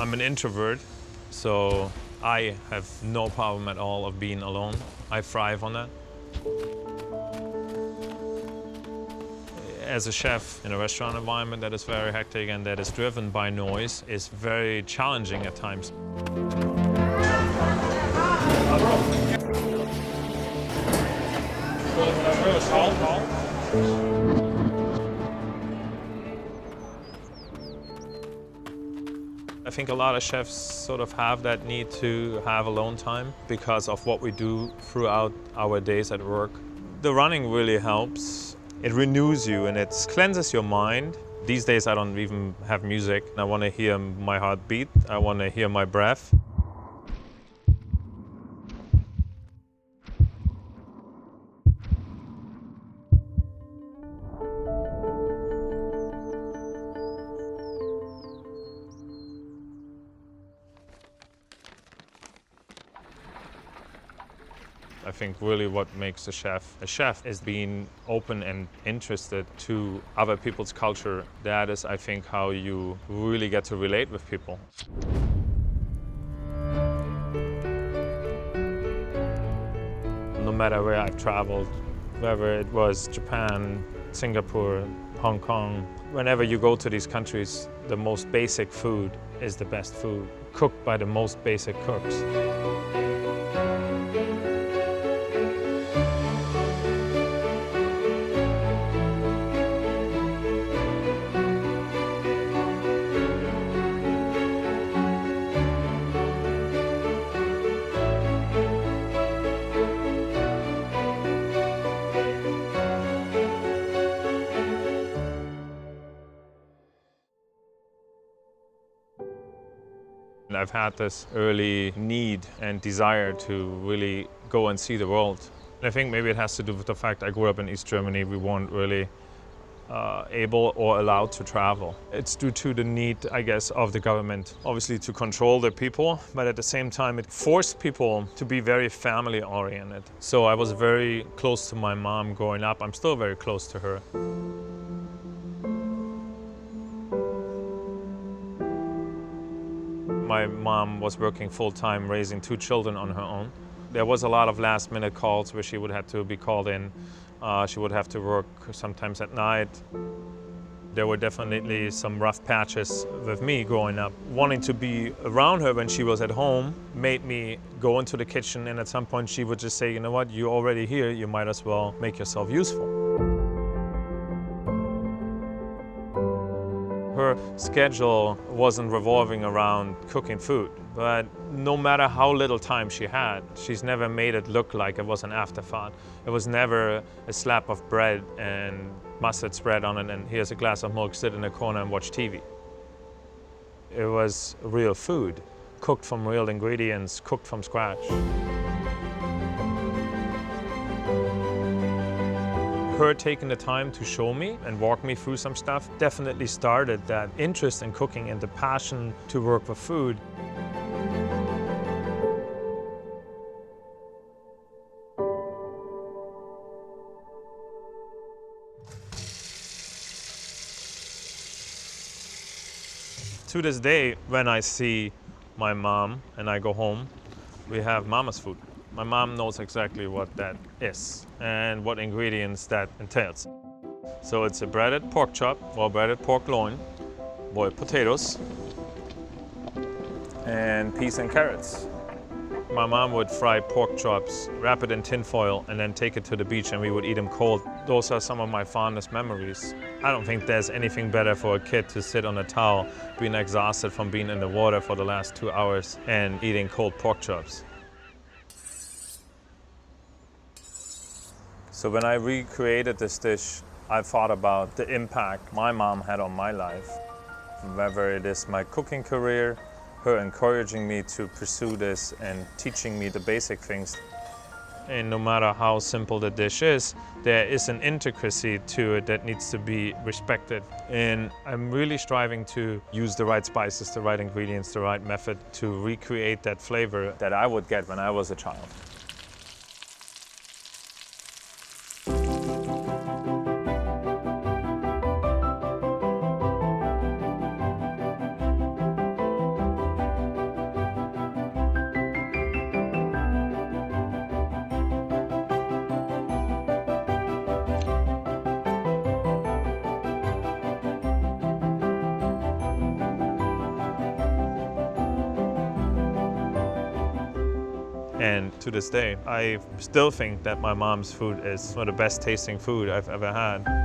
I'm an introvert, so I have no problem at all of being alone. I thrive on that. As a chef in a restaurant environment that is very hectic and that is driven by noise, is very challenging at times. I think a lot of chefs sort of have that need to have alone time because of what we do throughout our days at work. The running really helps. It renews you and it cleanses your mind. These days I don't even have music. I want to hear my heart beat. I want to hear my breath. I think really what makes a chef is being open and interested to other people's culture. That is, I think, how you really get to relate with people. No matter where I've traveled, whether it was Japan, Singapore, Hong Kong, whenever you go to these countries, the most basic food is the best food, cooked by the most basic cooks. I've had this early need and desire to really go and see the world. I think maybe it has to do with the fact I grew up in East Germany. We weren't really able or allowed to travel. It's due to the need, I guess, of the government, obviously to control the people, but at the same time it forced people to be very family oriented. So I was very close to my mom growing up. I'm still very close to her. My mom was working full-time, raising 2 children on her own. There was a lot of last-minute calls where she would have to be called in. She would have to work sometimes at night. There were definitely some rough patches with me growing up. Wanting to be around her when she was at home made me go into the kitchen, and at some point she would just say, you know what, you're already here, you might as well make yourself useful. Her schedule wasn't revolving around cooking food, but no matter how little time she had, she's never made it look like it was an afterthought. It was never a slab of bread and mustard spread on it and here's a glass of milk, sit in a corner and watch TV. It was real food, cooked from real ingredients, cooked from scratch. Her taking the time to show me and walk me through some stuff definitely started that interest in cooking and the passion to work with food. To this day, when I see my mom and I go home, we have mama's food. My mom knows exactly what that is and what ingredients that entails. So it's a breaded pork chop or breaded pork loin, boiled potatoes, and peas and carrots. My mom would fry pork chops, wrap it in tin foil, and then take it to the beach and we would eat them cold. Those are some of my fondest memories. I don't think there's anything better for a kid to sit on a towel, being exhausted from being in the water for the last 2 hours and eating cold pork chops. So when I recreated this dish, I thought about the impact my mom had on my life. Whether it is my cooking career, her encouraging me to pursue this and teaching me the basic things. And no matter how simple the dish is, there is an intricacy to it that needs to be respected. And I'm really striving to use the right spices, the right ingredients, the right method to recreate that flavor that I would get when I was a child. And to this day, I still think that my mom's food is one of the best tasting food I've ever had.